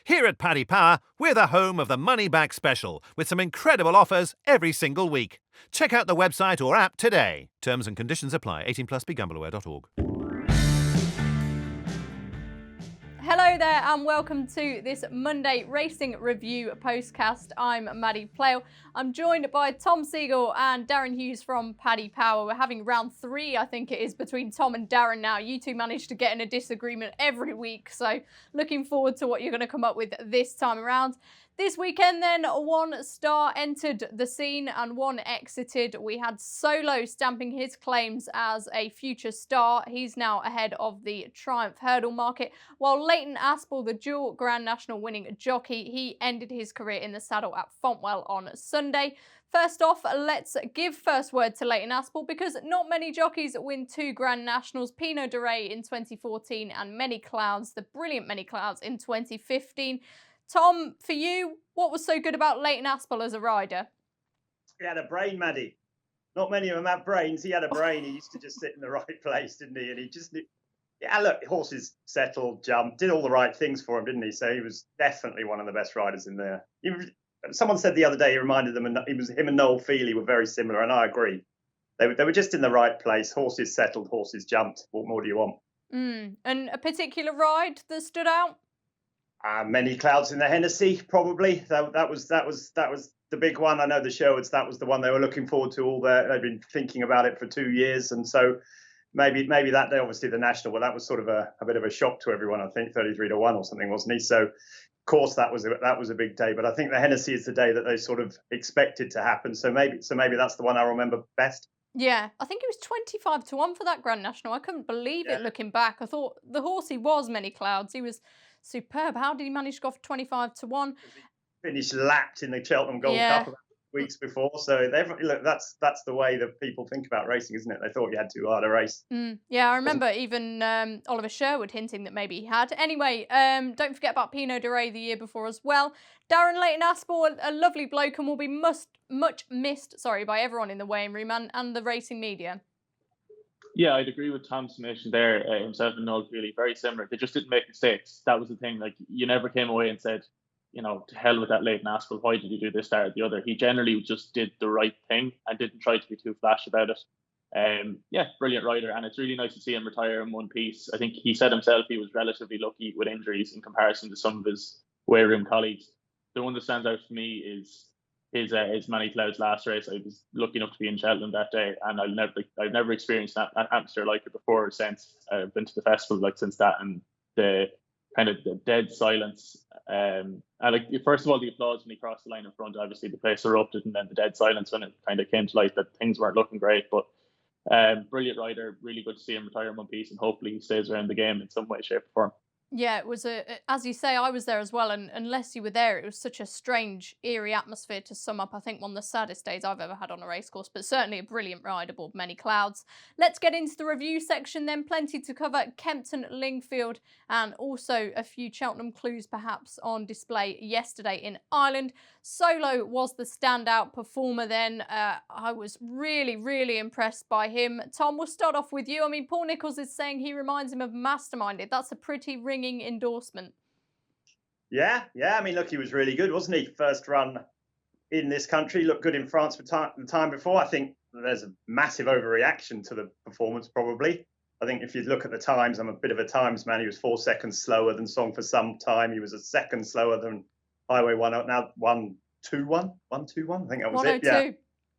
Here at Paddy Power, we're the home of the Money Back Special, with some incredible offers every single week. Check out the website or app today. Terms and conditions apply. 18 plus begambleaware.org. Hello there and welcome to this Monday Racing Review Postcast. I'm Maddy, Playle. I'm joined by Tom Segal and Darren Hughes from Paddy Power. We're having round 3, I think it is, between Tom and Darren now. You two managed to get in a disagreement every week, so looking forward to what you're going to come up with this time around. This weekend then, 1 star entered the scene and 1 exited. We had Solo stamping his claims as a future star. He's now ahead of the Triumph Hurdle market, while Leighton Aspell, the dual Grand National winning jockey, he ended his career in the saddle at Fontwell on Sunday. First off, let's give first word to Leighton Aspell, because not many jockeys win 2 Grand Nationals. Pinot de Rey in 2014 and Many Clouds, the brilliant Many Clouds, in 2015. Tom, for you, what was so good about Leighton Aspell as a rider? He had a brain, Maddy. Not many of them have brains. He had a brain. He used to just sit in the right place, didn't he? And he just, look, horses settled, jumped, did all the right things for him, didn't he? So he was definitely one of the best riders in there. Someone said the other day he reminded them, and him and Noel Feely were very similar, and I agree. They were just in the right place. Horses settled, horses jumped. What more do you want? And a particular ride that stood out? Many Clouds in the Hennessy, probably. That was the big one. I know the Sherwoods, that was the one they were looking forward to they've been thinking about it for 2 years. And so maybe that day, obviously the National, well, that was sort of a bit of a shock to everyone, I think, 33-1 or something, wasn't he? So, of course, that was a big day. But I think the Hennessy is the day that they sort of expected to happen. So maybe that's the one I remember best. Yeah, I think it was 25-1 for that Grand National. I couldn't believe it looking back. I thought the horse he was Many Clouds. He was superb. How did he manage to go for 25-1? Finished lapped in the Cheltenham Gold Cup about weeks before. So look, that's the way that people think about racing, isn't it? They thought you had too hard a race. Yeah, I remember even Oliver Sherwood hinting that maybe he had. Anyway, don't forget about Pinot de Rey the year before as well. Darren, Leighton Aspell, a lovely bloke, and will be much missed, by everyone in the weighing room and the racing media. Yeah, I'd agree with Tom's summation there. Himself and Noel Feely, very similar. They just didn't make mistakes. That was the thing. Like, you never came away and said, to hell with that Leighton Aspell. Why did he do this, that, or the other? He generally just did the right thing and didn't try to be too flash about it. Brilliant rider, and it's really nice to see him retire in one piece. I think he said himself he was relatively lucky with injuries in comparison to some of his weighroom colleagues. The one that stands out for me is his Many Clouds last race. I was lucky enough to be in Cheltenham that day, and I've never experienced that atmosphere like it before or since. I've been to the festival since that, and the kind of the dead silence. And first of all, the applause when he crossed the line in front. Obviously, the place erupted, and then the dead silence when it kind of came to light that things weren't looking great. But brilliant rider, really good to see him retire in one piece, and hopefully he stays around the game in some way, shape, or form. Yeah, it was as you say, I was there as well, and unless you were there, it was such a strange, eerie atmosphere to sum up. I think one of the saddest days I've ever had on a racecourse, but certainly a brilliant ride aboard Many Clouds. Let's get into the review section then. Plenty to cover. Kempton, Lingfield, and also a few Cheltenham clues perhaps on display yesterday in Ireland. Solo was the standout performer then. I was really impressed by him. Tom, we'll start off with you. I mean, Paul Nicholls is saying he reminds him of Masterminded. That's a pretty ringing endorsement. Yeah. I mean, look, he was really good, wasn't he? First run in this country, looked good in France for the time before. I think there's a massive overreaction to the performance, probably. I think if you look at the times, I'm a bit of a times man. He was 4 seconds slower than Song for Some Time. He was a second slower than Highway 1, now 121. I think that was it. Yeah,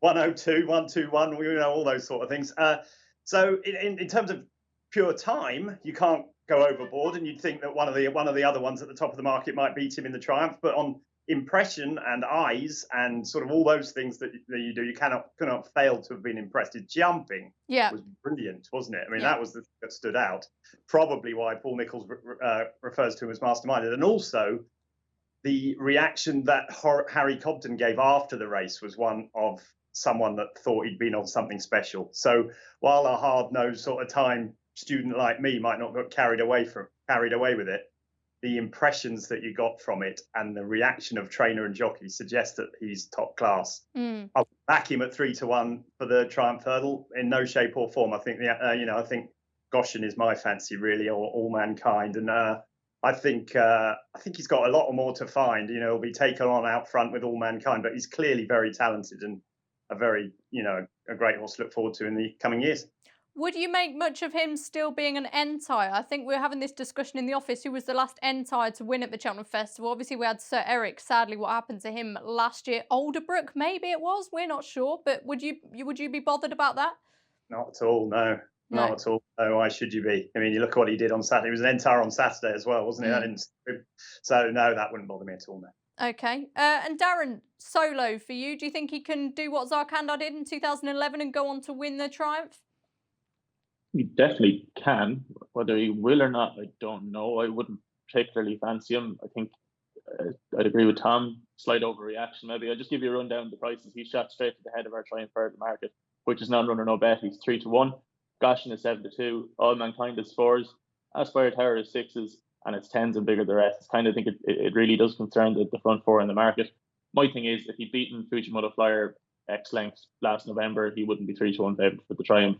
102, 121. We know all those sort of things. So in terms of pure time, you can't go overboard, and you'd think that one of the other ones at the top of the market might beat him in the Triumph. But on impression and eyes and sort of all those things that you do, you cannot fail to have been impressed. His jumping was brilliant, wasn't it? I mean, that was the thing that stood out. Probably why Paul Nicholls refers to him as masterminded. And also, the reaction that Harry Cobden gave after the race was one of someone that thought he'd been on something special. So while a hard-nosed sort of time student like me might not get carried away with it, the impressions that you got from it and the reaction of trainer and jockey suggest that he's top class. I'll back him at 3-1 for the Triumph Hurdle in no shape or form. I think I think Goshen is my fancy, really, or All Mankind, and I think he's got a lot more to find. You know, he'll be taken on out front with All Mankind, but he's clearly very talented and a very, a great horse to look forward to in the coming years. Would you make much of him still being an entire? I think we were having this discussion in the office. Who was the last entire to win at the Cheltenham Festival? Obviously, we had Sir Eric. Sadly, what happened to him last year? Alderbrook, maybe it was. We're not sure. But would you be bothered about that? Not at all. No. Not at all. No, why should you be? I mean, you look at what he did on Saturday. He was an entire on Saturday as well, wasn't he? That didn't. So no, that wouldn't bother me at all. No. Okay. And Darren, Solo for you. Do you think he can do what Zarkandar did in 2011 and go on to win the Triumph? He definitely can. Whether he will or not, I don't know. I wouldn't particularly fancy him. I think I'd agree with Tom. Slight overreaction, maybe. I'll just give you a rundown of the prices. He's shot straight to the head of our Triumph Hurdle market, which is non-runner, no bet. He's 3-1. Goshen is 7-2. All Mankind is 4s. Aspire Tower is 6s. And it's 10s and bigger the rest. I kind of think it really does concern the front four in the market. My thing is, if he'd beaten Fujimoto Flyer X length last November, he wouldn't be 3-1 favourite for the Triumph.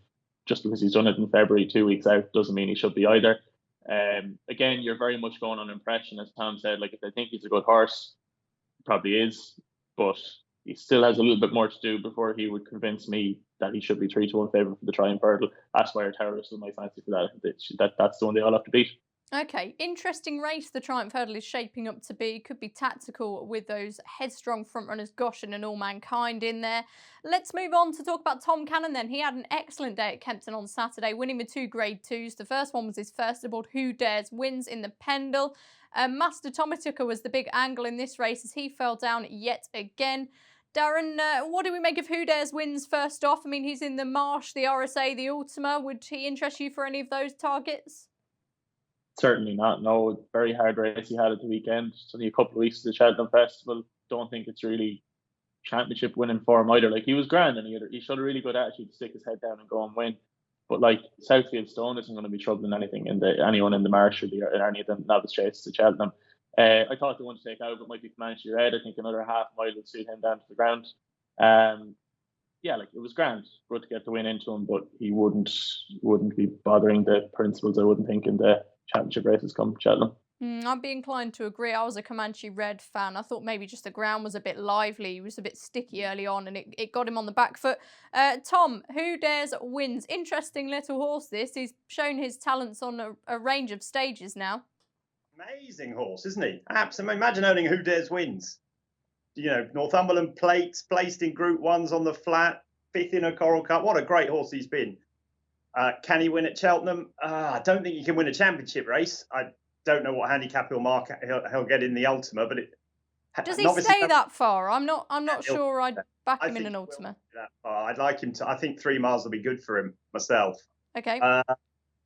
Just because he's done it in February 2 weeks out doesn't mean he should be either. Again, you're very much going on impression, as Tom said. Like, if they think he's a good horse, probably is, but he still has a little bit more to do before he would convince me that he should be 3-1 favourite for the Triumph Hurdle. Aspire Tower is still my fancy for that. That's the one they all have to beat. Okay, interesting race the Triumph Hurdle is shaping up to be. Could be tactical with those headstrong frontrunners Goshen and All Mankind in there. Let's move on to talk about Tom Cannon then. He had an excellent day at Kempton on Saturday, winning with 2 Grade 2s. The first one was his first aboard Who Dares Wins in the Pendle. Master Tommy Tucker was the big angle in this race as he fell down yet again. Darren, what do we make of Who Dares Wins first off? I mean, he's in the Marsh, the RSA, the Ultima. Would he interest you for any of those targets? Certainly not. No, very hard race he had at the weekend. It's only a couple of weeks to the Cheltenham Festival. Don't think it's really championship winning form either. Like, he was grand and he showed a really good attitude to stick his head down and go and win. But like, Southfield Stone isn't going to be troubling anyone in the Marsh or any of the novice chases to Cheltenham. I thought the one to take out it might be Comanche Red. I think another half mile would suit him down to the ground. Yeah, like, it was grand. Good to get the win into him, but he wouldn't be bothering the principals, I wouldn't think, in the championship races come Cheltenham. I'd be inclined to agree. I was a Comanche Red fan. I thought maybe just the ground was a bit lively. He was a bit sticky early on and it got him on the back foot. Tom, Who Dares Wins. Interesting little horse this. He's shown his talents on a range of stages now. Amazing horse, isn't he? Absolutely. Imagine owning Who Dares Wins. You know, Northumberland Plates, placed in Group 1s on the flat, 5th in a Coral Cup. What a great horse he's been. Can he win at Cheltenham? I don't think he can win a championship race. I don't know what handicap he'll get in the Ultima, but does he stay that far? I'm not sure I'd back him in an Ultima. I'd like him to. I think 3 miles will be good for him myself. Okay.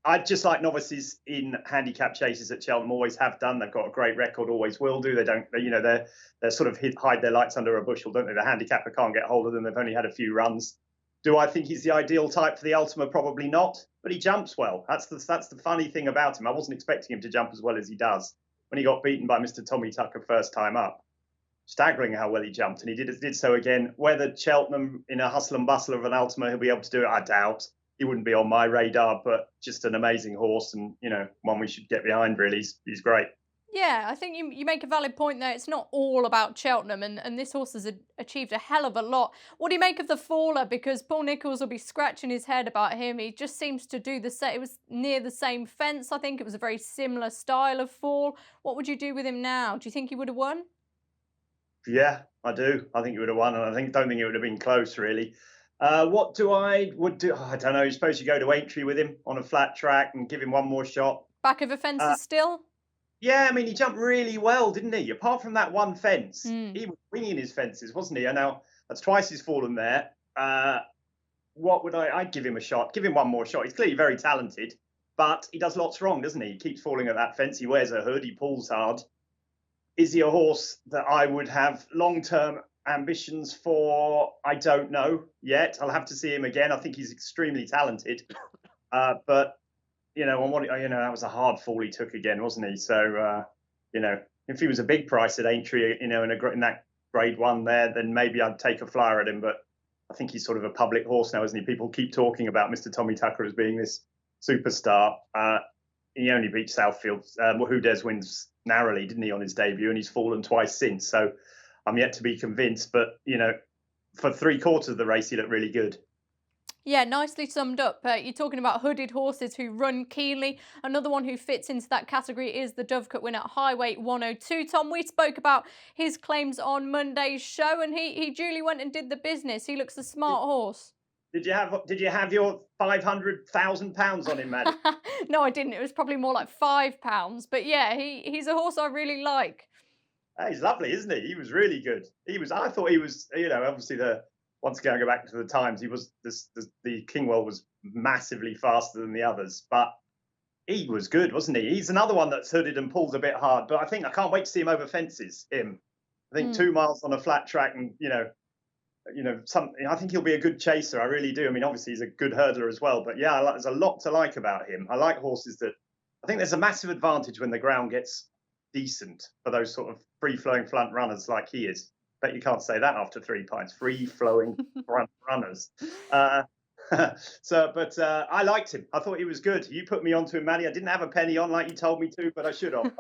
I'd just like novices in handicap chases at Cheltenham. Always have done. They've got a great record. Always will do. They don't. They're sort of hide their lights under a bushel, don't they? The handicapper can't get hold of them. They've only had a few runs. Do I think he's the ideal type for the Ultima? Probably not, but he jumps well. That's the funny thing about him. I wasn't expecting him to jump as well as he does. When he got beaten by Mr. Tommy Tucker first time up, staggering how well he jumped, and he did so again. Whether Cheltenham in a hustle and bustle of an Ultima he'll be able to do it, I doubt. He wouldn't be on my radar, but just an amazing horse, and one we should get behind. Really, he's great. Yeah, I think you make a valid point there. It's not all about Cheltenham, and this horse has achieved a hell of a lot. What do you make of the faller? Because Paul Nicholls will be scratching his head about him. He just seems to do the same. It was near the same fence, I think. It was a very similar style of fall. What would you do with him now? Do you think he would have won? Yeah, I do. I think he would have won, and I don't think it would have been close, really. What I would do? I don't know. You're supposed to go to Aintree with him on a flat track and give him one more shot. Back of a fences still? Yeah, I mean, he jumped really well, didn't he? Apart from that one fence, he was winging his fences, wasn't he? And now that's twice he's fallen there. What would I'd give him a shot. Give him one more shot. He's clearly very talented, but he does lots wrong, doesn't he? He keeps falling at that fence. He wears a hood. He pulls hard. Is he a horse that I would have long-term ambitions for? I don't know yet. I'll have to see him again. I think he's extremely talented, but that was a hard fall he took again, wasn't he? So if he was a big price at Aintree, in that Grade 1 there, then maybe I'd take a flyer at him. But I think he's sort of a public horse now, isn't he? People keep talking about Mr. Tommy Tucker as being this superstar. he only beat Southfield. Hughes wins narrowly, didn't he, on his debut, and he's fallen twice since. So I'm yet to be convinced. But, for 3/4 of the race, he looked really good. Yeah, nicely summed up. You're talking about hooded horses who run keenly. Another one who fits into that category is the Dovecote winner, Highway 102. Tom, we spoke about his claims on Monday's show, and he duly went and did the business. He looks a smart horse. Did you have your £500,000 on him, Maddy? No, I didn't. It was probably more like £5. But yeah, he's a horse I really like. He's lovely, isn't he? He was really good. I thought he was, obviously once again, I go back to the times, he was the Kingwell was massively faster than the others, but he was good, wasn't he? He's another one that's hooded and pulls a bit hard, but I can't wait to see him over fences. I think 2 miles on a flat track, and I think he'll be a good chaser. I really do. I mean, obviously he's a good hurdler as well, but yeah, there's a lot to like about him. I like horses I think there's a massive advantage when the ground gets decent for those sort of free-flowing front runners like he is. Bet you can't say that after 3 pints. Free-flowing front runners. But I liked him. I thought he was good. You put me onto him, Maddy. I didn't have a penny on like you told me to, but I should have.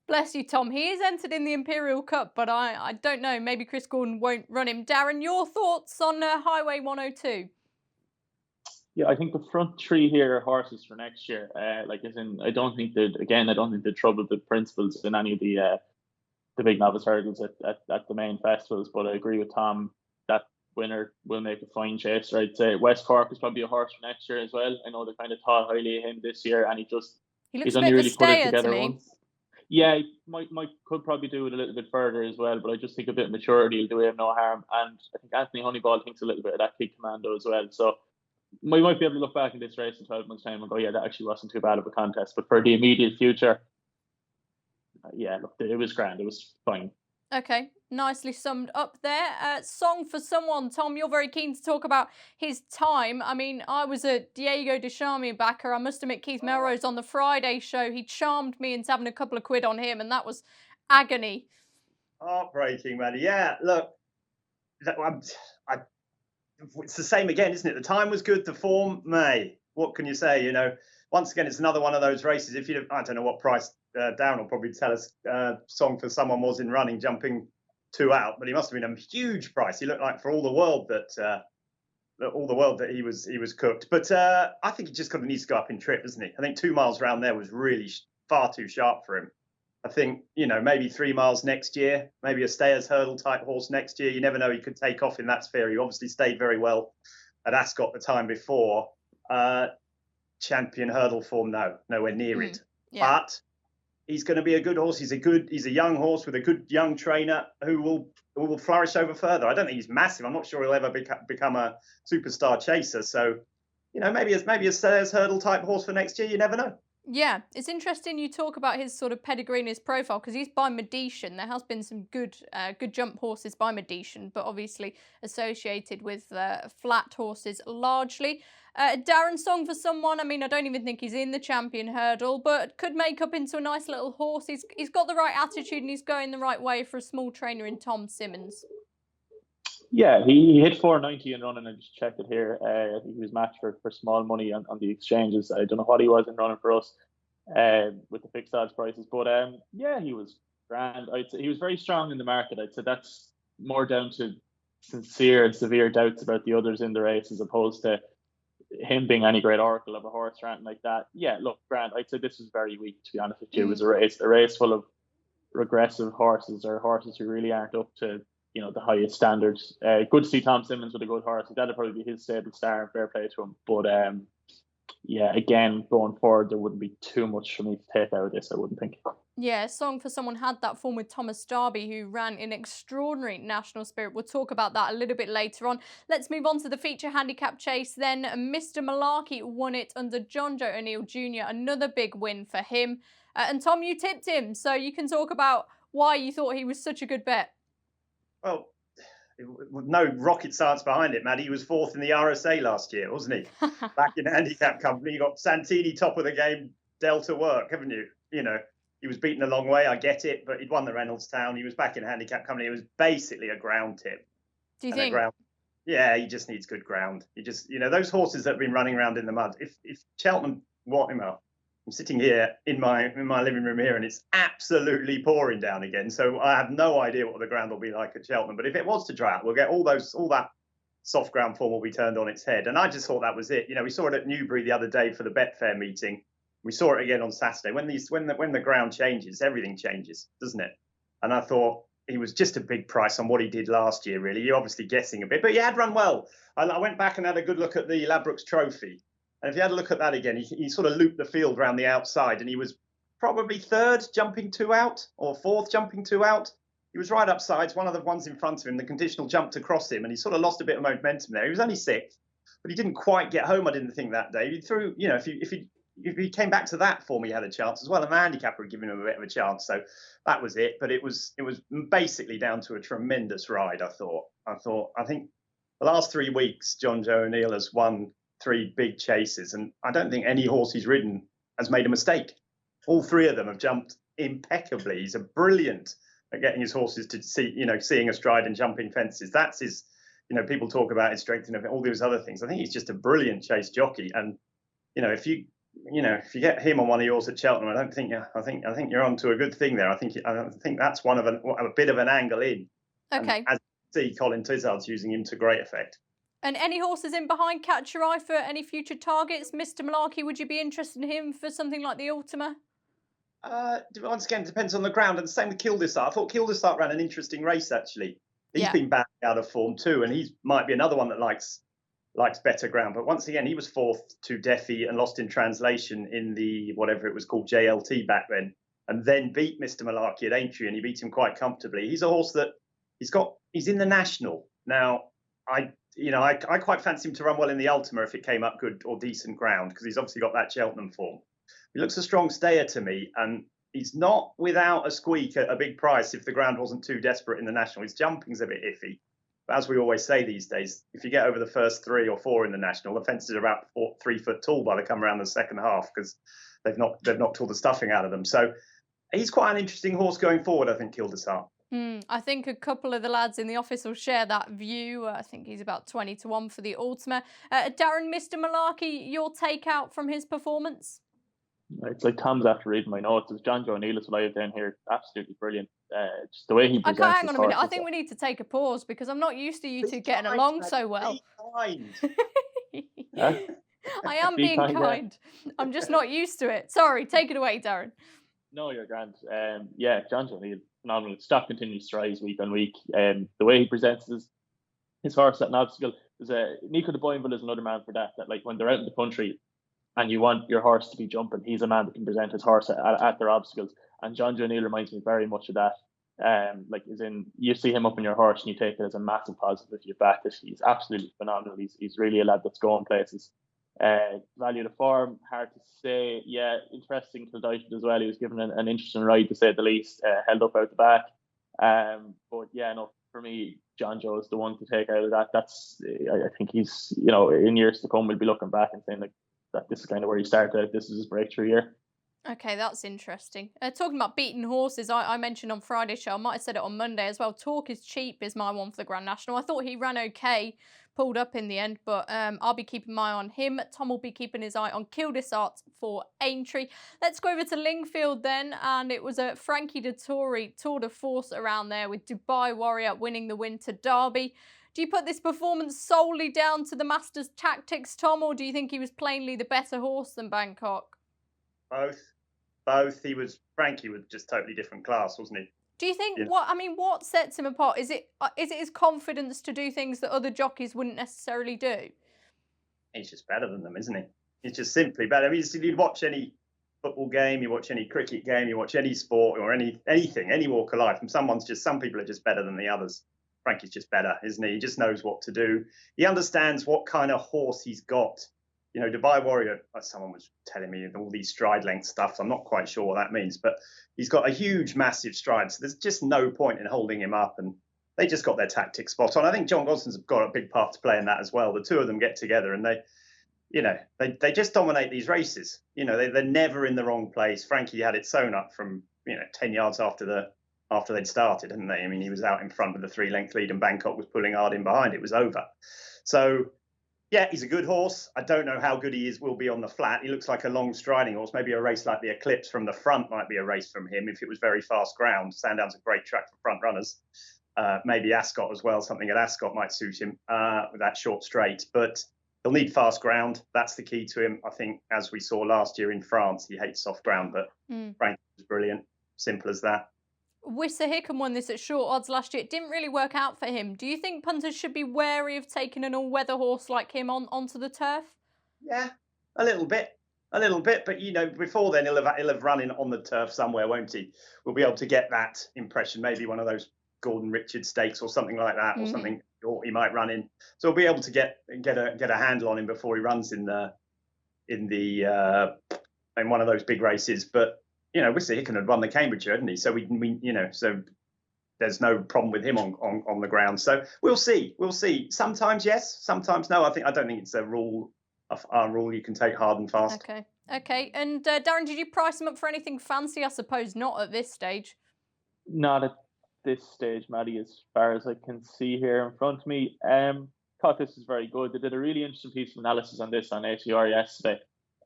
Bless you, Tom. He is entered in the Imperial Cup, but I don't know. Maybe Chris Gordon won't run him. Darren, your thoughts on Highway 102? Yeah, I think the front three here are horses for next year. I don't think they'd trouble the principals in any of the big novice hurdles at the main festivals. But I agree with Tom. That winner will make a fine chaser. I'd say West Cork is probably a horse for next year as well. I know they kind of thought highly of him this year, and he looks he's a only bit really of a put it stayer together to me. once. Yeah, he could probably do it a little bit further as well, but I just think a bit of maturity will do him no harm. And I think Anthony Honeyball thinks a little bit of that kid commando as well. So we might be able to look back in this race in 12 months' time and go, yeah, that actually wasn't too bad of a contest. But for the immediate future, it was grand. It was fine. Okay, nicely summed up there. Song for Someone. Tom, you're very keen to talk about his time. I mean, I was a Diego De Charmy backer. I must admit, Keith Melrose on the Friday show, he charmed me into having a couple of quid on him, and that was agony. Heartbreaking, man. Yeah, look, it's the same again, isn't it? The time was good, the form, what can you say? Once again, it's another one of those races. I don't know what price Darren will probably tell us Song for Someone was in running, jumping 2 out, but he must have been a huge price. He looked like for all the world that he was cooked. But I think he just needs to go up in trip, doesn't he? I think 2 miles round there was really far too sharp for him. I think, maybe 3 miles next year, maybe a Stayers Hurdle type horse next year. You never know, he could take off in that sphere. He obviously stayed very well at Ascot the time before. Champion hurdle form, nowhere near it. Yeah. But he's going to be a good horse. He's a young horse with a good young trainer who will flourish over further. I don't think he's massive. I'm not sure he'll ever become a superstar chaser. So, maybe a Stayers Hurdle type horse for next year. You never know. Yeah, it's interesting you talk about his sort of pedigree and his profile, because he's by Medician. There has been some good jump horses by Medician, but obviously associated with flat horses largely. Darren, Song for Someone, I mean, I don't even think he's in the champion hurdle, but could make up into a nice little horse. He's got the right attitude and he's going the right way for a small trainer in Tom Simmons. Yeah, he hit 490 in running. I just checked it here. I think he was matched for small money on the exchanges. I don't know what he was in running for us with the fixed odds prices. But he was grand. I'd say he was very strong in the market. I'd say that's more down to sincere and severe doubts about the others in the race as opposed to him being any great oracle of a horse or anything like that. Yeah, look, grand. I'd say this was very weak, to be honest with you. It was a race full of regressive horses or horses who really aren't up to the highest standards. Good to see Tom Simmons with a good horse. That'd probably be his stable star, and fair play to him. But again, going forward, there wouldn't be too much for me to take out of this, I wouldn't think. Yeah, Song for Someone had that form with Thomas Darby, who ran in extraordinary national spirit. We'll talk about that a little bit later on. Let's move on to the feature handicap chase then. Mr. Malarkey won it under John Joe O'Neill Jr. Another big win for him. And Tom, you tipped him, so you can talk about why you thought he was such a good bet. Well, no rocket science behind it, Maddy. He was 4th in the RSA last year, wasn't he? Back in the handicap company. You got Santini top of the game, Delta work, haven't you? He was beaten a long way, I get it, but he'd won the Reynoldstown. He was back in a handicap company. It was basically a ground tip. Do you think? Yeah, he just needs good ground. He just, those horses that have been running around in the mud. If Cheltenham want him up, I'm sitting here in my living room here, and it's absolutely pouring down again. So I have no idea what the ground will be like at Cheltenham. But if it was to dry out, we'll get all that soft ground form will be turned on its head. And I just thought that was it. We saw it at Newbury the other day for the Betfair meeting. We saw it again on Saturday. When the ground changes, everything changes, doesn't it? And I thought he was just a big price on what he did last year, really. You're obviously guessing a bit, but he had run well. I went back and had a good look at the Ladbrokes Trophy. And if you had a look at that again, he sort of looped the field around the outside, and he was probably third jumping 2 out or fourth jumping 2 out. He was right up sides. One of the ones in front of him, the conditional jumped across him, and he sort of lost a bit of momentum there. He was only sixth, but he didn't quite get home, I didn't think, that day. He threw, if he came back to that form, he had a chance as well. And the handicapper had given him a bit of a chance. So that was it. But it was basically down to a tremendous ride, I thought. I think the last 3 weeks, John Joe O'Neill has won 3 big chases. And I don't think any horse he's ridden has made a mistake. All 3 of them have jumped impeccably. He's a brilliant at getting his horses to see, seeing a stride and jumping fences. That's his, people talk about his strength and all those other things. I think he's just a brilliant chase jockey. And, if you get him on one of yours at Cheltenham, I think you're on to a good thing there. I think that's one of a bit of an angle in. Okay. And as you see, Colin Tizard's using him to great effect. And any horses in behind catch your eye for any future targets? Mr. Malarkey, would you be interested in him for something like the Ultima? Once again, it depends on the ground. And the same with Kildesart. I thought Kildesart ran an interesting race, actually. He's been back out of form too, and he might be another one that likes better ground. But once again, he was fourth to Deffy and lost in translation in the, whatever it was called, JLT back then, and then beat Mr. Malarkey at Aintree, and he beat him quite comfortably. He's a horse that he's in the National. Now, I quite fancy him to run well in the Ultima if it came up good or decent ground, because he's obviously got that Cheltenham form. He looks a strong stayer to me, and he's not without a squeak at a big price if the ground wasn't too desperate in the National. His jumping's a bit iffy. But as we always say these days, if you get over the first 3 or 4 in the National, the fences are about 3 foot tall by the come around the second half, because they've knocked all the stuffing out of them. So he's quite an interesting horse going forward, I think, Kildesart. I think a couple of the lads in the office will share that view. I think he's about 20-1 for the Ultima. Darren, Mr. Malarkey, your take out from his performance? It's like Tom's after reading my notes. It's John Joe O'Neill is what I have down here. Absolutely brilliant. Just the way he presents hang on a minute. I think we need to take a pause because I'm not used to you two getting along so well. Be kind. I am being kind. I'm just not used to it. Sorry, take it away, Darren. No, you're grand. John Joe O'Neill, phenomenal. Stock continues to rise week on week. The way he presents his horse at an obstacle. Nico de Boinville is another man for that. That like when they're out in the country, and you want your horse to be jumping, he's a man that can present his horse at their obstacles. And John Joe O'Neill reminds me very much of that. You see him up on your horse and you take it as a massive positive if you back it. He's absolutely phenomenal. He's really a lad that's going places. Value the form, hard to say. Yeah, interesting Kildare as well. He was given an interesting ride to say the least, held up out the back. For me, John Joe is the one to take out of that. I think he's, in years to come, we'll be looking back and saying that this is kind of where he started out. This is his breakthrough year. Okay, that's interesting. Talking about beating horses, I mentioned on Friday's show, I might have said it on Monday as well, Talk is Cheap is my one for the Grand National. I thought he ran okay, pulled up in the end, but I'll be keeping my eye on him. Tom will be keeping his eye on Kildesart for Aintree. Let's go over to Lingfield then, and it was a Frankie Dettori tour de force around there with Dubai Warrior winning the Winter Derby. Do you put this performance solely down to the Master's tactics, Tom, or do you think he was plainly the better horse than Bangkok? Both. Frankie was just totally different class, wasn't he? Do you think what sets him apart? Is it his confidence to do things that other jockeys wouldn't necessarily do? He's just better than them, isn't he? He's just simply better. I mean, you'd watch any football game, you watch any cricket game, you watch any sport or anything, any walk of life, and some people are just better than the others. Frankie's just better, isn't he? He just knows what to do. He understands what kind of horse he's got. Dubai Warrior, someone was telling me all these stride length stuff. So I'm not quite sure what that means, but he's got a huge, massive stride. So there's just no point in holding him up. And they just got their tactics spot on. I think John Gosden's got a big part to play in that as well. The two of them get together and they just dominate these races. They're never in the wrong place. Frankie had it sewn up from, 10 yards after they'd started, hadn't they? I mean, he was out in front with a 3-length lead and Bangkok was pulling hard in behind. It was over. So, Yeah, he's a good horse. I don't know how good he will be on the flat. He looks like a long striding horse. Maybe a race like the Eclipse from the front might be a race from him if it was very fast ground. Sandown's a great track for front runners. Maybe Ascot as well. Something at Ascot might suit him with that short straight. But he'll need fast ground. That's the key to him. I think, as we saw last year in France, he hates soft ground. But Frankie was brilliant. Simple as that. Wissa Hickam won this at short odds last year. It didn't really work out for him. Do you think punters should be wary of taking an all-weather horse like him onto the turf? Yeah, a little bit. But, before then, he'll have run on the turf somewhere, won't he? We'll be able to get that impression. Maybe one of those Gordon Richards stakes or something like that, or something, or he might run in. So we'll be able to get a handle on him before he runs in one of those big races. But Wissa Hickam had won the Cambridgeshire, hadn't he? So so there's no problem with him on the ground. So we'll see. Sometimes yes, sometimes no. I don't think it's a rule. Our rule you can take hard and fast. Okay. And Darren, did you price him up for anything fancy? I suppose not at this stage. Not at this stage, Maddy, as far as I can see here in front of me. Thought this was very good. They did a really interesting piece of analysis on this on ATR yesterday.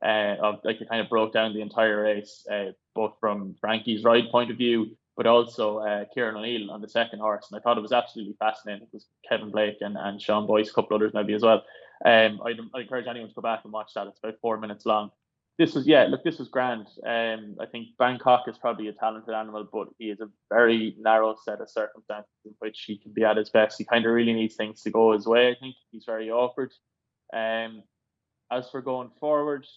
It kind of broke down the entire race, both from Frankie's ride point of view, but also Kieran O'Neill on the second horse. And I thought it was absolutely fascinating. It was Kevin Blake and Sean Boyce, a couple others maybe as well. I'd encourage anyone to go back and watch that. It's about 4 minutes long. This was grand. I think Bangkok is probably a talented animal, but he is a very narrow set of circumstances in which he can be at his best. He kind of really needs things to go his way. I think he's very awkward. As for going forward,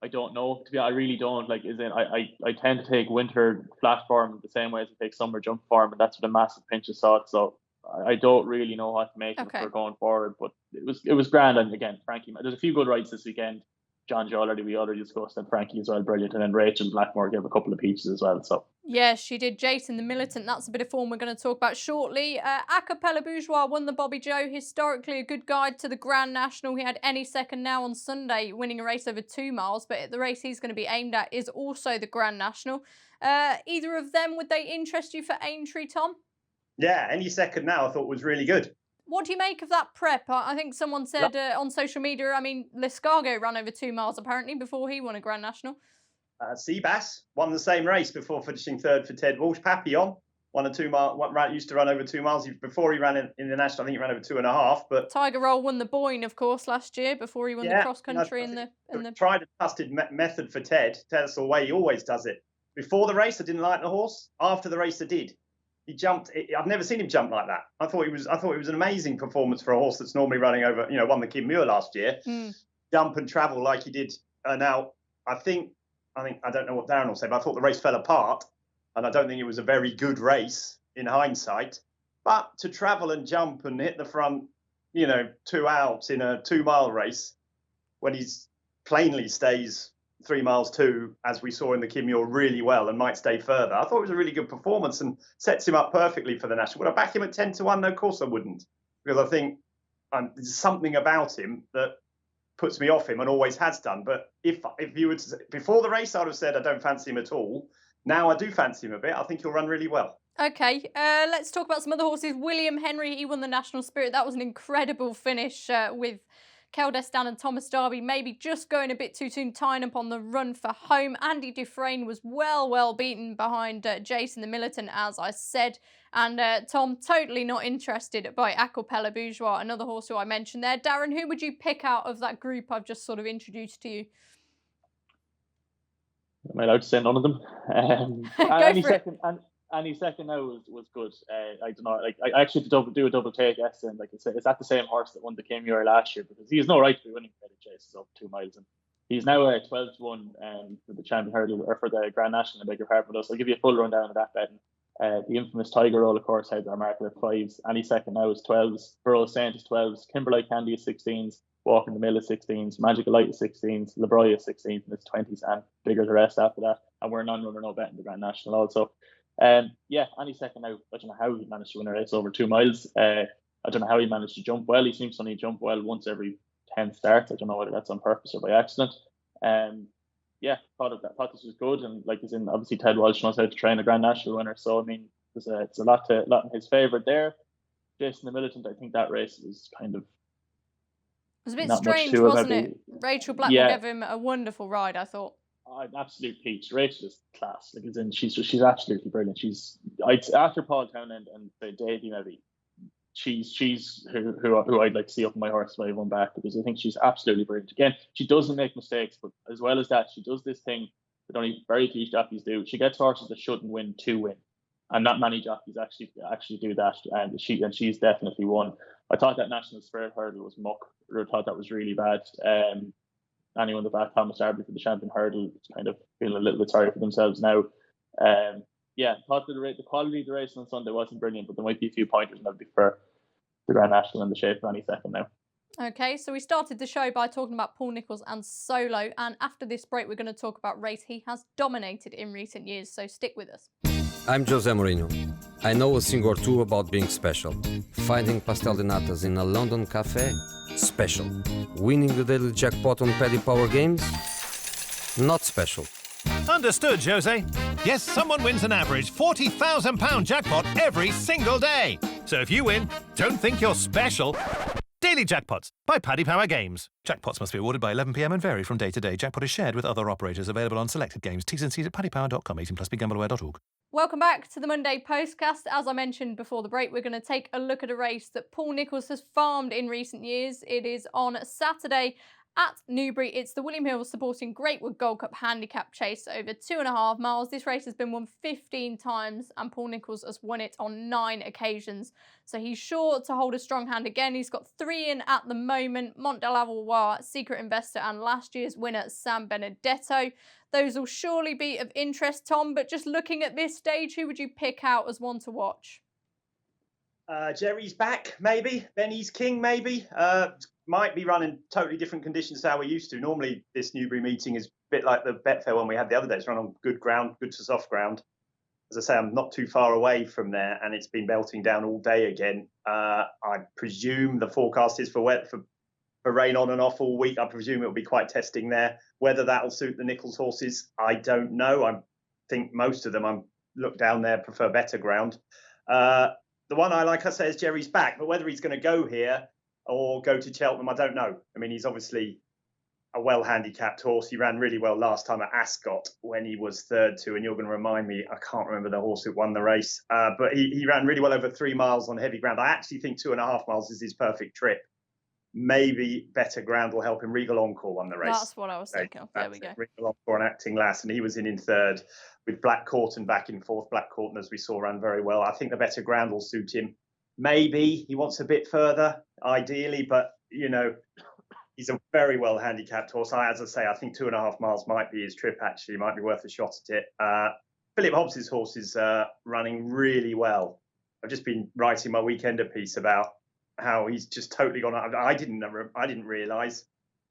I don't know. I really don't. I tend to take winter flat form the same way as I take summer jump form, and that's with a massive pinch of salt. So I don't really know what to make of it for going forward. But it was grand. And again, Frankie, there's a few good rides this weekend. John we already discussed, and Frankie as well, brilliant. And then Rachel Blackmore gave a couple of peaches as well. So yes, she did. Jason the Militant, that's a bit of form we're going to talk about shortly. Acapella Bourgeois won the Bobby Joe, historically a good guide to the Grand National. He had Any Second Now on Sunday, winning a race over 2 miles, but the race he's going to be aimed at is also the Grand National. Either of them, would they interest you for Aintree, Tom? Yeah, Any Second Now I thought was really good. What do you make of that prep? I think someone said on social media, Liscargo ran over 2 miles apparently before he won a Grand National. Seabass won the same race before finishing third for Ted Walsh. Papillon won a 2 mile. Used to run over 2 miles before he ran in the national. I think he ran over 2.5. But Tiger Roll won the Boyne, of course, last year before he won the cross country in the tried and trusted method for Ted. Ted's the way he always does it. Before the race, I didn't like the horse. After the race, I did. He jumped. I've never seen him jump like that. I thought it was an amazing performance for a horse that's normally running over. Won the Kim Muir last year. Jump and travel like he did. Now I don't know what Darren will say, but I thought the race fell apart, and I don't think it was a very good race in hindsight. But to travel and jump and hit the front, 2 outs in a 2 mile race, when he's plainly stays 3 miles 2, as we saw in the Kim Muir, really well and might stay further. I thought it was a really good performance and sets him up perfectly for the national. Would I back him at 10-1? No, of course I wouldn't, because I think there's something about him that puts me off him and always has done. But if you would, before the race, I would have said I don't fancy him at all. Now I do fancy him a bit. I think he'll run really well. Okay, let's talk about some other horses. William Henry, he won the National Spirit. That was an incredible finish with Keldestan and Thomas Darby maybe just going a bit too soon, tying up on the run for home. Andy Dufresne was well beaten behind Jason the Militant, as I said. And Tom, totally not interested by Acapella Bourgeois, another horse who I mentioned there. Darren, who would you pick out of that group I've just sort of introduced to you? Am I allowed to say none of them? Any second now was good. I don't know. I actually had to do a double take yesterday. And it's that the same horse that won the Kim Muir last year, because he has no right to be winning credit chases up 2 miles. And he's now 12-1 for the champion hurdle, or for the Grand National. I beg your pardon. So I'll give you a full rundown of that betting. The infamous Tiger Roll, of course, had our market at 5s. Any second now is 12s. Burrow Saint is 12s. Kimberlite Candy is 16s. Walk in the Mill is 16s. Magical Light is 16s. Lebroy is 16s, and it's 20s, and bigger the rest after that. And we're non-runner, no bet in the Grand National also. Any second now, I don't know how he managed to win a race over 2 miles. I don't know how he managed to jump well. He seems to only jump well once every 10 starts. I don't know whether that's on purpose or by accident. Thought this was good, and obviously Ted Walsh knows how to train a Grand National winner. So it's a lot in his favour there. Jason the Militant, I think that race was kind of was a bit not much strange, to it. wasn't Maybe. it? Rachel Blackmore Yeah, gave him a wonderful ride, I thought. an absolute peach. Rachel is class. Like, as in, she's absolutely brilliant. After Paul Townend and Davey maybe. She's who I'd like to see up on my horse if I won back, because I think she's absolutely brilliant. Again, she doesn't make mistakes, but as well as that, she does this thing that only very few jockeys do. She gets horses that shouldn't win to win, and not many jockeys actually do that. And she's definitely one. I thought that National Spirit Hurdle was muck. I thought that was really bad. Anyone that backed Thomas Darby for the Champion Hurdle is kind of feeling a little bit sorry for themselves now. Thought the quality of the race on Sunday wasn't brilliant, but there might be a few pointers, and that'd be for the Grand National in the shape of any second now. Okay, so we started the show by talking about Paul Nicholls and Solo, and after this break, we're going to talk about race he has dominated in recent years, so stick with us. I'm Jose Mourinho. I know a thing or two about being special. Finding pastel de natas in a London cafe? Special. Winning the daily jackpot on Paddy Power Games? Not special. Understood, Jose. Yes, someone wins an average £40,000 jackpot every single day. So if you win, don't think you're special. Daily Jackpots by Paddy Power Games. Jackpots must be awarded by 11 p.m. and vary from day to day. Jackpot is shared with other operators. Available on selected games. T's and C's at paddypower.com. 18 plus BeGambleAware.org. Welcome back to the Monday Postcast. As I mentioned before the break, we're going to take a look at a race that Paul Nicholls has farmed in recent years. It is on Saturday at Newbury. It's the William Hill supporting Greatwood Gold Cup handicap chase over 2.5 miles. This race has been won 15 times and Paul Nicholls has won it on 9 occasions. So he's sure to hold a strong hand again. He's got 3 in at the moment: Mont de l'Avoie, Secret Investor, and last year's winner San Benedetto. Those will surely be of interest, Tom, but just looking at this stage, who would you pick out as one to watch? Jerry's back, maybe. Benny's king, maybe. Might be running totally different conditions to how we're used to. Normally, this Newbury meeting is a bit like the Betfair one we had the other day. It's run on good ground, good to soft ground. As I say, I'm not too far away from there, and it's been belting down all day again. I presume the forecast is for rain on and off all week. I presume it'll be quite testing there. Whether that'll suit the Nicholls horses, I don't know. I think most of them, I look down there, prefer better ground. The one I say is Jerry's back, but whether he's going to go here or go to Cheltenham, I don't know. I mean, he's obviously a well-handicapped horse. He ran really well last time at Ascot when he was third to, and you're going to remind me, I can't remember the horse who won the race, but he ran really well over 3 miles on heavy ground. I actually think 2.5 miles is his perfect trip. Maybe better ground will help him. Regal Encore won the race. That's what I was thinking of. There we go. Regal Encore and Acting Lass, and he was in third with Black Corton back in fourth. Black Corton, as we saw, ran very well. I think the better ground will suit him. Maybe he wants a bit further, ideally, but, he's a very well handicapped horse. As I say, I think 2.5 miles might be his trip, actually. Might be worth a shot at it. Philip Hobbs's horse is running really well. I've just been writing my weekender piece about how he's just totally gone. I didn't realise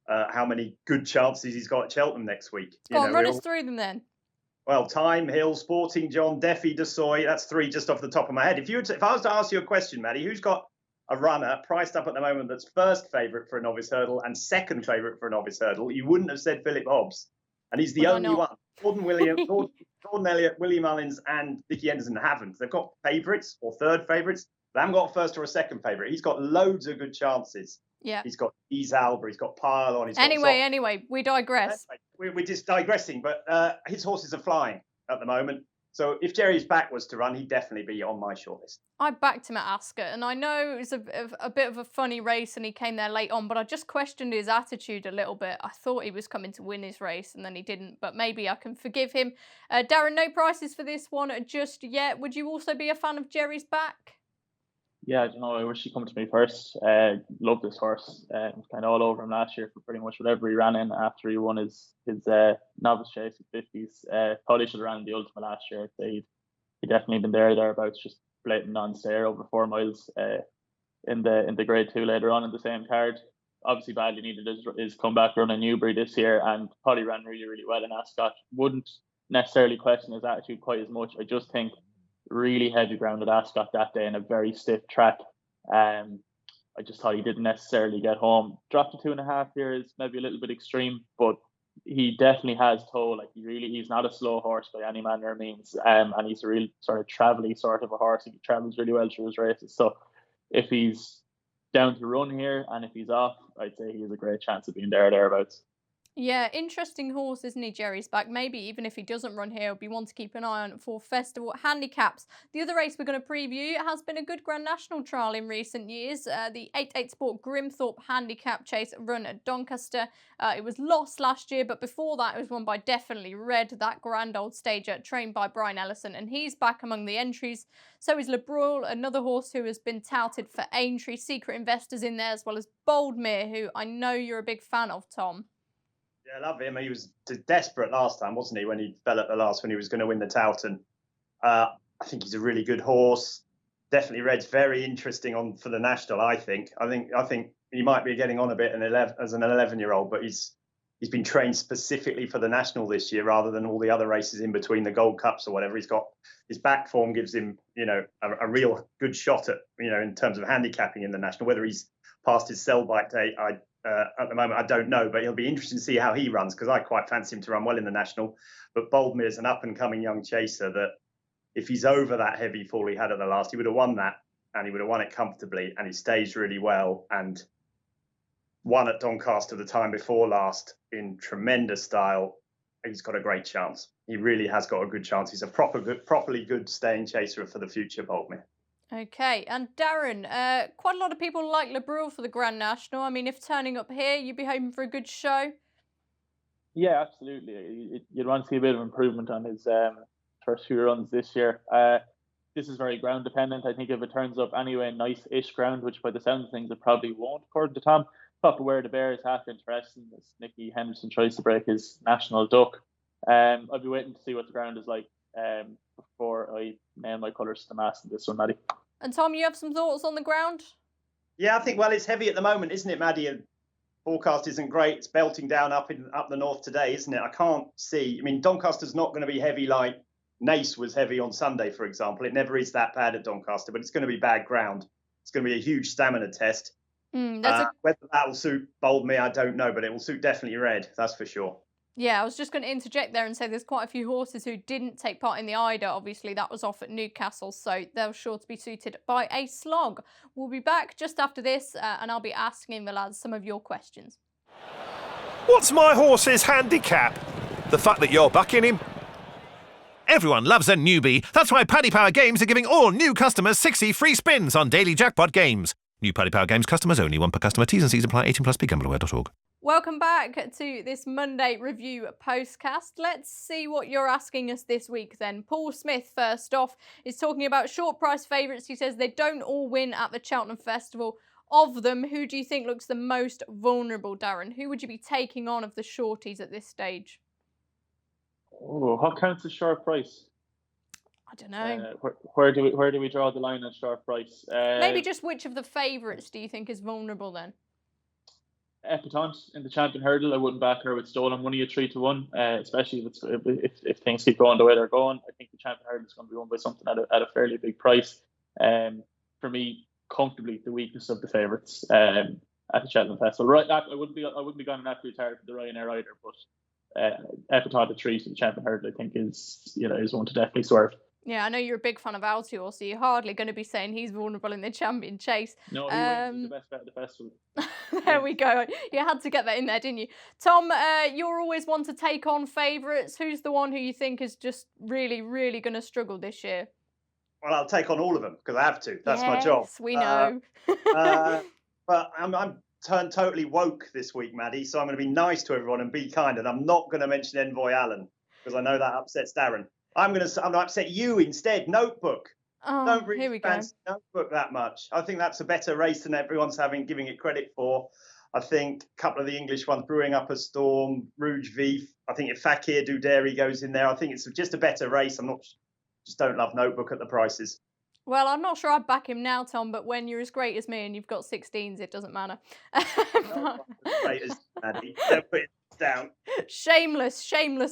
how many good chances he's got at Cheltenham next week. Go on, run us through them then. Well, Time, Hill, Sporting John, Deffy, Desoy. That's 3 just off the top of my head. If I was to ask you a question, Maddy, who's got a runner priced up at the moment that's first favourite for a novice hurdle and second favourite for a novice hurdle, you wouldn't have said Philip Hobbs. And he's the only one. Gordon Elliott, Willie Mullins and Vicky Henderson haven't. They've got favourites or third favourites. They haven't got a first or a second favourite. He's got loads of good chances. Yeah. He's got Alba, he's got Pile on. Anyway, we digress. We're just digressing, but his horses are flying at the moment. So if Jerry's back was to run, he'd definitely be on my shortlist. I backed him at Ascot, and I know it was a bit of a funny race and he came there late on, but I just questioned his attitude a little bit. I thought he was coming to win his race and then he didn't, but maybe I can forgive him. Darren, no prices for this one just yet. Would you also be a fan of Jerry's back? Yeah, I don't know. I wish he'd come to me first. Love this horse. Kind of all over him last year for pretty much whatever he ran in after he won his novice chase at 50s. Probably should have ran the Ultimate last year. I'd say he'd definitely been thereabouts, just blatant non-stayer over 4 miles in the Grade 2 later on in the same card. Obviously badly needed his comeback run in Newbury this year, and Paddy ran really, really well in Ascot. Wouldn't necessarily question his attitude quite as much. I just think really heavy ground at Ascot that day in a very stiff track. I just thought he didn't necessarily get home. Dropped to 2.5 here is maybe a little bit extreme, but he definitely has toe. Like he's not a slow horse by any manner of means. And he's a real sort of travelly sort of a horse. He travels really well through his races. So if he's down to run here, and if he's off, I'd say he has a great chance of being there or thereabouts. Yeah, interesting horse, isn't he, Jerry's back? Maybe even if he doesn't run here, it'll be one to keep an eye on for festival handicaps. The other race we're going to preview has been a good Grand National trial in recent years. The 8-8 Sport Grimthorpe Handicap Chase run at Doncaster. It was lost last year, but before that it was won by Definitely Red, that grand old stager trained by Brian Ellison, and he's back among the entries. So is Le Brule, another horse who has been touted for entry. Secret Investors in there, as well as Boldmere, who I know you're a big fan of, Tom. Yeah, I love him. He was desperate last time, wasn't he, when he fell at the last, when he was going to win the Towton. I think he's a really good horse. Definitely Red's very interesting for the National, I think. I think he might be getting on a bit as an 11-year-old, but he's been trained specifically for the National this year rather than all the other races in between, the Gold Cups or whatever. He's got his back form gives him, a real good shot at, in terms of handicapping in the National. Whether he's past his sell-by date, at the moment, I don't know, but it'll be interesting to see how he runs, because I quite fancy him to run well in the National. But Boldmere is an up-and-coming young chaser that, if he's over that heavy fall he had at the last, he would have won that, and he would have won it comfortably, and he stays really well, and won at Doncaster the time before last in tremendous style. He's got a great chance. He really has got a good chance. He's a properly good staying chaser for the future, Boldmere. Okay, and Darren, quite a lot of people like Le Brule for the Grand National. I mean, if turning up here, you'd be hoping for a good show. Yeah, absolutely. You'd want to see a bit of improvement on his first few runs this year. This is very ground dependent. I think if it turns up anyway, nice-ish ground, which by the sounds of things it probably won't, according to Tom. Top of where the bear is half interesting. As Nicky Henderson tries to break his national duck. I'll be waiting to see what the ground is like before I nail my colours to the mast in this one, Maddy. And Tom, you have some thoughts on the ground? Yeah, I think, well, it's heavy at the moment, isn't it, Maddy? And forecast isn't great. It's belting down up the north today, isn't it? I can't see. I mean, Doncaster's not going to be heavy like Nace was heavy on Sunday, for example. It never is that bad at Doncaster, but it's going to be bad ground. It's going to be a huge stamina test. Whether that will suit Boldmere, I don't know, but it will suit Definitely Red, that's for sure. Yeah, I was just going to interject there and say there's quite a few horses who didn't take part in the Ida. Obviously, that was off at Newcastle, so they're sure to be suited by a slog. We'll be back just after this, and I'll be asking the lads some of your questions. What's my horse's handicap? The fact that you're backing him? Everyone loves a newbie. That's why Paddy Power Games are giving all new customers 60 free spins on daily jackpot games. New Paddy Power Games customers only, one per customer. T's and C's apply. 18+. BeGambleAware.org. Welcome back to this Monday review postcast. Let's see what you're asking us this week then. Paul Smith, first off, is talking about short price favourites. He says they don't all win at the Cheltenham Festival. Of them, who do you think looks the most vulnerable, Darren? Who would you be taking on of the shorties at this stage? Oh, what counts as short price? I don't know. Where do we draw the line on short price? Maybe just which of the favourites do you think is vulnerable then? Epatante in the Champion Hurdle, I wouldn't back her with stolen money at 3-1, especially if things keep going the way they're going. I think the Champion Hurdle is going to be won by something at a fairly big price. For me, comfortably the weakness of the favourites at the Cheltenham Festival. Right, I wouldn't be going an absolute target for the Ryanair either, but Epatante at 3 to the Champion Hurdle, I think is one to definitely swerve. Yeah, I know you're a big fan of Altior, so you're hardly going to be saying he's vulnerable in the Champion Chase. No, he's the best bet at the festival. There we go. You had to get that in there, didn't you? Tom, you're always one to take on favourites. Who's the one who you think is just really, really going to struggle this year? Well, I'll take on all of them because I have to. That's my job. Yes, we know. But I'm turned totally woke this week, Maddy, so I'm going to be nice to everyone and be kind, and I'm not going to mention Envoy Allen because I know that upsets Darren. I'm going to upset you instead. Notebook. Oh, Don't really here we go. fancy Notebook that much. I think that's a better race than everyone's giving it credit for. I think a couple of the English ones, Brewing Up a Storm, Rouge Vif. I think if Fakir Duderi goes in there, I think it's just a better race. Just don't love Notebook at the prices. Well, I'm not sure I'd back him now, Tom, but when you're as great as me and you've got 16s, it doesn't matter. Great as Maddy. Don't put it down. Shameless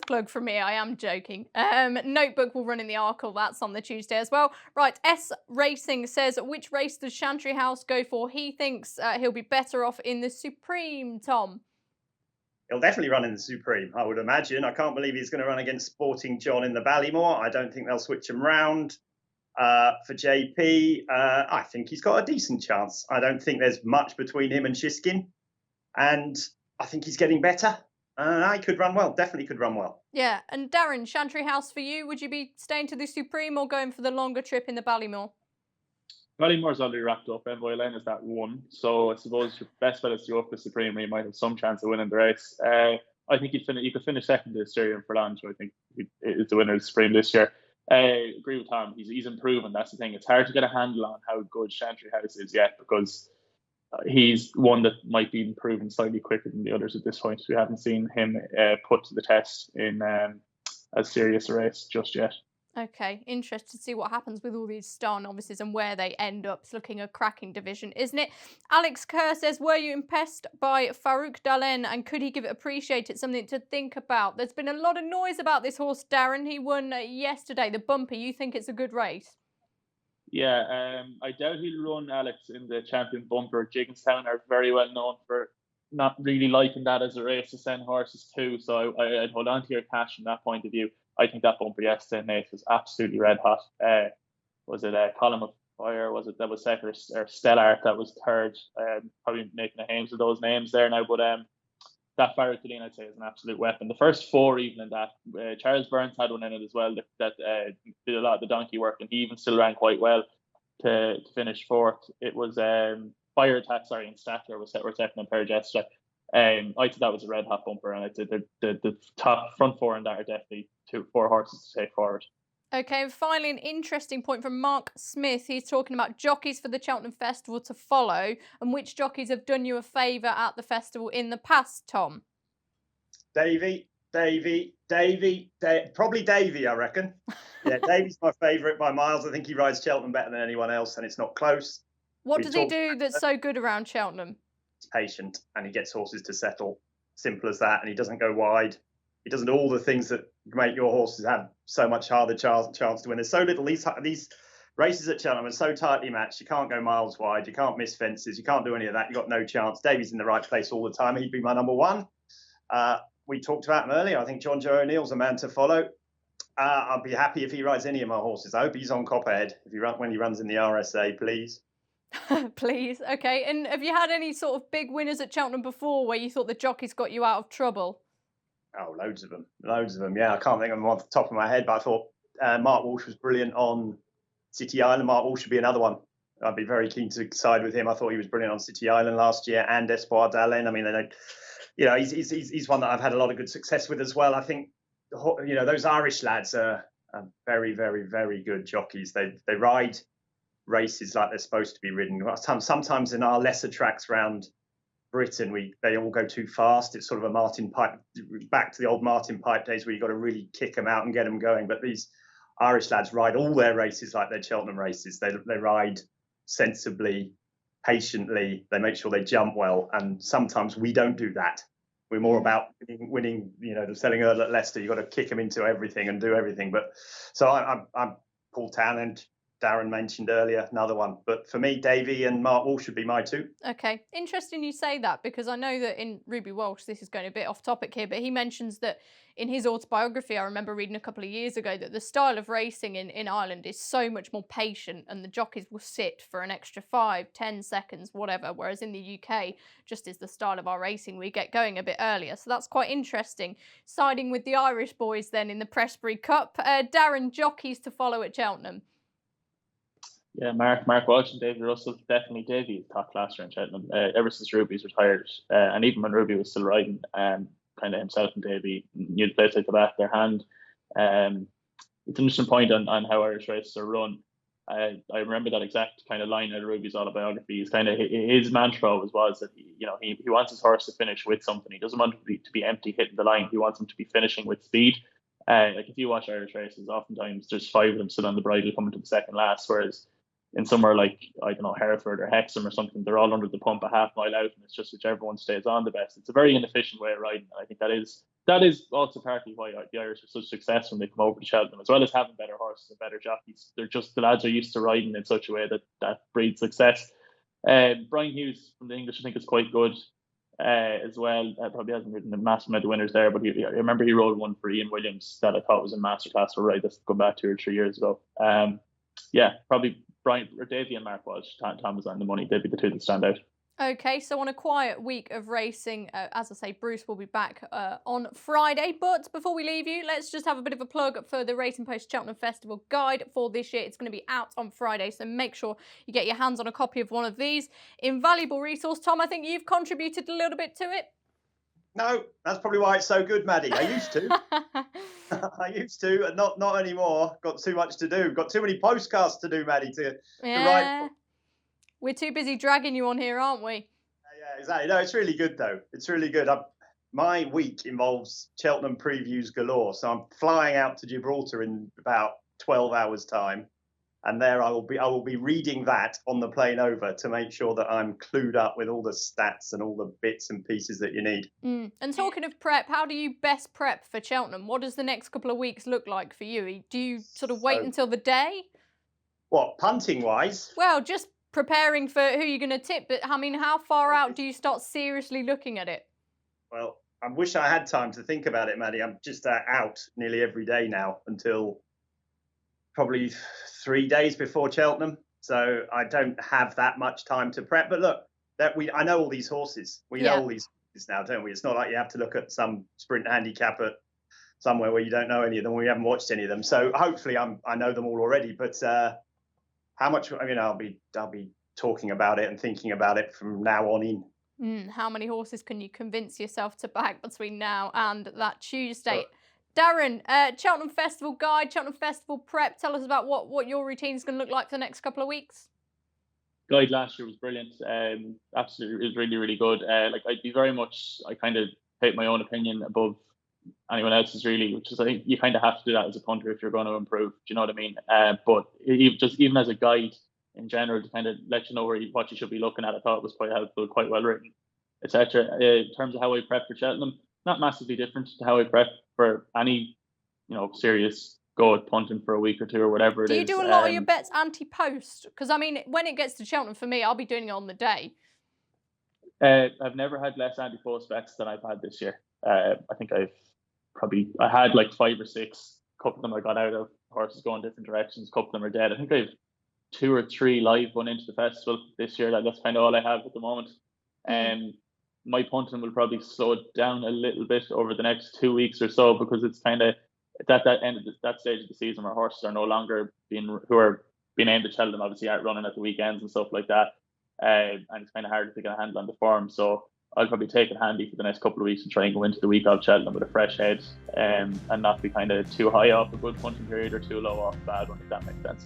plug from me. I am joking. Notebook will run in the Arkle. That's on the Tuesday as well. Right, S Racing says, which race does Chantry House go for? He thinks he'll be better off in the Supreme, Tom. He'll definitely run in the Supreme, I would imagine. I can't believe he's going to run against Sporting John in the Ballymore. I don't think they'll switch him round. For JP, I think he's got a decent chance. I don't think there's much between him and Shiskin, and I think he's getting better. I could run well, definitely could run well. Yeah, and Darren, Chantry House for you, would you be staying to the Supreme or going for the longer trip in the Ballymore? Ballymore's already wrapped up. Envoy Lane is that one. So I suppose your best bet is to go for the Supreme, where you might have some chance of winning the race. I think you could finish second this year in Furlong, so I think he's the winner of the Supreme this year. I agree with Tom. He's improving. That's the thing. It's hard to get a handle on how good Chantry House is yet, because he's one that might be improving slightly quicker than the others at this point. We haven't seen him put to the test in as serious a race just yet. Okay, interested to see what happens with all these star novices and where they end up. It's looking a cracking division, isn't it? Alex Kerr says, were you impressed by Farouk Dalen and could he give it appreciate it? Something to think about. There's been a lot of noise about this horse, Darren. He won yesterday, the Bumper. You think it's a good race? Yeah, I doubt he'll run, Alex, in the Champion Bumper. Jigginstown are very well known for not really liking that as a race to send horses to, so I'd hold on to your cash from that point of view. I think that Bumper yesterday, Nate, was absolutely red hot. Was it Column of Fire? Was it that was second, or Stellar that was third? Probably making a hames of those names there now, but that Farouk Dalen, I'd say, is an absolute weapon. The first four, even in that, Charles Burns had one in it as well that did a lot of the donkey work, and he even still ran quite well to finish fourth. It was Fire Attack, and Statler were second and third yesterday. I thought that was a red hot Bumper, and I'd say the top front four in that are definitely four horses to take forward. Okay, and finally, an interesting point from Mark Smith. He's talking about jockeys for the Cheltenham Festival to follow, and which jockeys have done you a favour at the festival in the past, Tom? Davy, probably Davy, I reckon. Yeah, Davy's my favourite by miles. I think he rides Cheltenham better than anyone else, and it's not close. What does he do that's so good around Cheltenham? He's patient, and he gets horses to settle. Simple as that, and he doesn't go wide. He doesn't do all the things that make your horses have so much harder chance to win. There's so little. These races at Cheltenham are so tightly matched. You can't go miles wide. You can't miss fences. You can't do any of that. You've got no chance. Davy's in the right place all the time. He'd be my number one. We talked about him earlier. I think John Joe O'Neill's a man to follow. I'd be happy if he rides any of my horses. I hope he's on Copperhead when he runs in the RSA, please. Please. Okay. And have you had any sort of big winners at Cheltenham before where you thought the jockeys got you out of trouble? Oh, loads of them. Yeah, I can't think of them off the top of my head, but I thought Mark Walsh was brilliant on City Island. Mark Walsh should be another one. I'd be very keen to side with him. I thought he was brilliant on City Island last year, and Espoir Dalen. I mean, he's one that I've had a lot of good success with as well. I think, those Irish lads are very, very, very good jockeys. They ride races like they're supposed to be ridden. Sometimes in our lesser tracks around Britain, they all go too fast. It's sort of a Martin Pipe, back to the old Martin Pipe days where you've got to really kick them out and get them going. But these Irish lads ride all their races like they're Cheltenham races. They ride sensibly, patiently. They make sure they jump well. And sometimes we don't do that. We're more about winning, the selling Earl at Leicester. You've got to kick them into everything and do everything. But so I'm Paul Townend. Darren mentioned earlier, another one. But for me, Davy and Mark Walsh should be my two. Okay. Interesting you say that, because I know that in Ruby Walsh, this is going a bit off topic here, but he mentions that in his autobiography, I remember reading a couple of years ago, that the style of racing in Ireland is so much more patient and the jockeys will sit for an extra 5, 10 seconds, whatever. Whereas in the UK, just is the style of our racing, we get going a bit earlier. So that's quite interesting. Siding with the Irish boys then in the Pressbury Cup. Darren, jockeys to follow at Cheltenham. Yeah, Mark Walsh and David Russell, definitely Davy is top classer in Cheltenham. Ever since Ruby's retired, and even when Ruby was still riding, kind of himself and Davy knew the place like the back of their hand. It's an interesting point on how Irish races are run. I remember that exact kind of line out of Ruby's autobiography. His kind of his mantra always was that he wants his horse to finish with something. He doesn't want it to be empty hitting the line. He wants him to be finishing with speed. Like if you watch Irish races, oftentimes there's 5 of them still on the bridle coming to the second last, whereas in somewhere like, I don't know, Hereford or Hexham or something, they're all under the pump a half mile out, and it's just whichever one stays on the best. It's a very inefficient way of riding, and I think that is also partly why the Irish are such success when they come over to Cheltenham, as well as having better horses and better jockeys. They're just, the lads are used to riding in such a way that breeds success. Brian Hughes from the English, I think, is quite good as well. Probably hasn't ridden a massive amount of winners there, but I remember he rode one for Ian Williams that I thought was in Masterclass, right? That's going back 2 or 3 years ago. probably Brian or Davey and Mark Walsh. Tom was on the money. They'd be the two that stand out. Okay, so on a quiet week of racing, as I say, Bruce will be back on Friday. But before we leave you, let's just have a bit of a plug for the Racing Post Cheltenham Festival Guide for this year. It's going to be out on Friday, so make sure you get your hands on a copy of one of these. Invaluable resource. Tom, I think you've contributed a little bit to it. No, that's probably why it's so good, Maddy. I used to. I used to, and not anymore. Got too much to do. Got too many podcasts to do, Maddy, to write. We're too busy dragging you on here, aren't we? Yeah, exactly. No, it's really good, though. It's really good. My week involves Cheltenham previews galore. So I'm flying out to Gibraltar in about 12 hours' time. And there I will be reading that on the plane over to make sure that I'm clued up with all the stats and all the bits and pieces that you need. And talking of prep, how do you best prep for Cheltenham? What does the next couple of weeks look like for you? Do you sort of wait until the day? What, punting-wise? Well, just preparing for who you're going to tip, but I mean, how far out do you start seriously looking at it? Well, I wish I had time to think about it, Maddy. I'm just out nearly every day now until probably 3 days before Cheltenham. So I don't have that much time to prep. But look, I know all these horses. We know all these horses now, don't we? It's not like you have to look at some sprint handicap at somewhere where you don't know any of them or you haven't watched any of them. So hopefully I know them all already. But how much? I mean, I'll be talking about it and thinking about it from now on in. How many horses can you convince yourself to back between now and that Tuesday? Darren, Cheltenham Festival Guide, Cheltenham Festival Prep. Tell us about what your routine is going to look like for the next couple of weeks. Guide last year was brilliant. Absolutely, it was really, really good. I kind of take my own opinion above anyone else's, really, which is, I think you kind of have to do that as a punter if you're going to improve. Do you know what I mean? But even as a guide in general, to kind of let you know what you should be looking at, I thought it was quite helpful, quite well written, etc. In terms of how I prep for Cheltenham, not massively different to how I prep for any, serious go at punting for a week or two or whatever it is. Do you do a lot of your bets anti-post? Because, I mean, when it gets to Cheltenham, for me, I'll be doing it on the day. I've never had less anti-post bets than I've had this year. I think I had like 5 or 6. A couple of them I got out of, horses going different directions. A couple of them are dead. I think I've 2 or 3 live going into the festival this year. That's kind of all I have at the moment. My punting will probably slow down a little bit over the next 2 weeks or so, because it's kind of at that end of that stage of the season where horses are no longer being aimed at Cheltenham, obviously aren't running at the weekends and stuff like that. And it's kind of hard to get a handle on the form. So I'll probably take it handy for the next couple of weeks and try and go into the week of Cheltenham with a fresh head, and not be kind of too high off a good punting period or too low off a bad one, if that makes sense.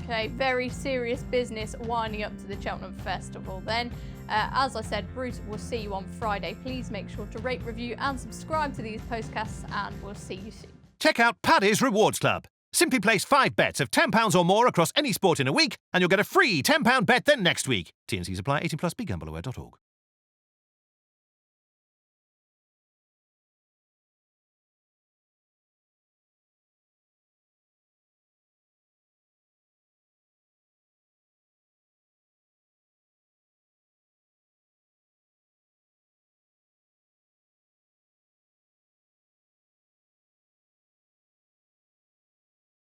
Okay, very serious business winding up to the Cheltenham Festival then. As I said, Bruce will see you on Friday. Please make sure to rate, review and subscribe to these podcasts, and we'll see you soon. Check out Paddy's Rewards Club. Simply place 5 bets of £10 or more across any sport in a week and you'll get a free £10 bet then next week. T&Cs apply. 18+, begambleaware.org.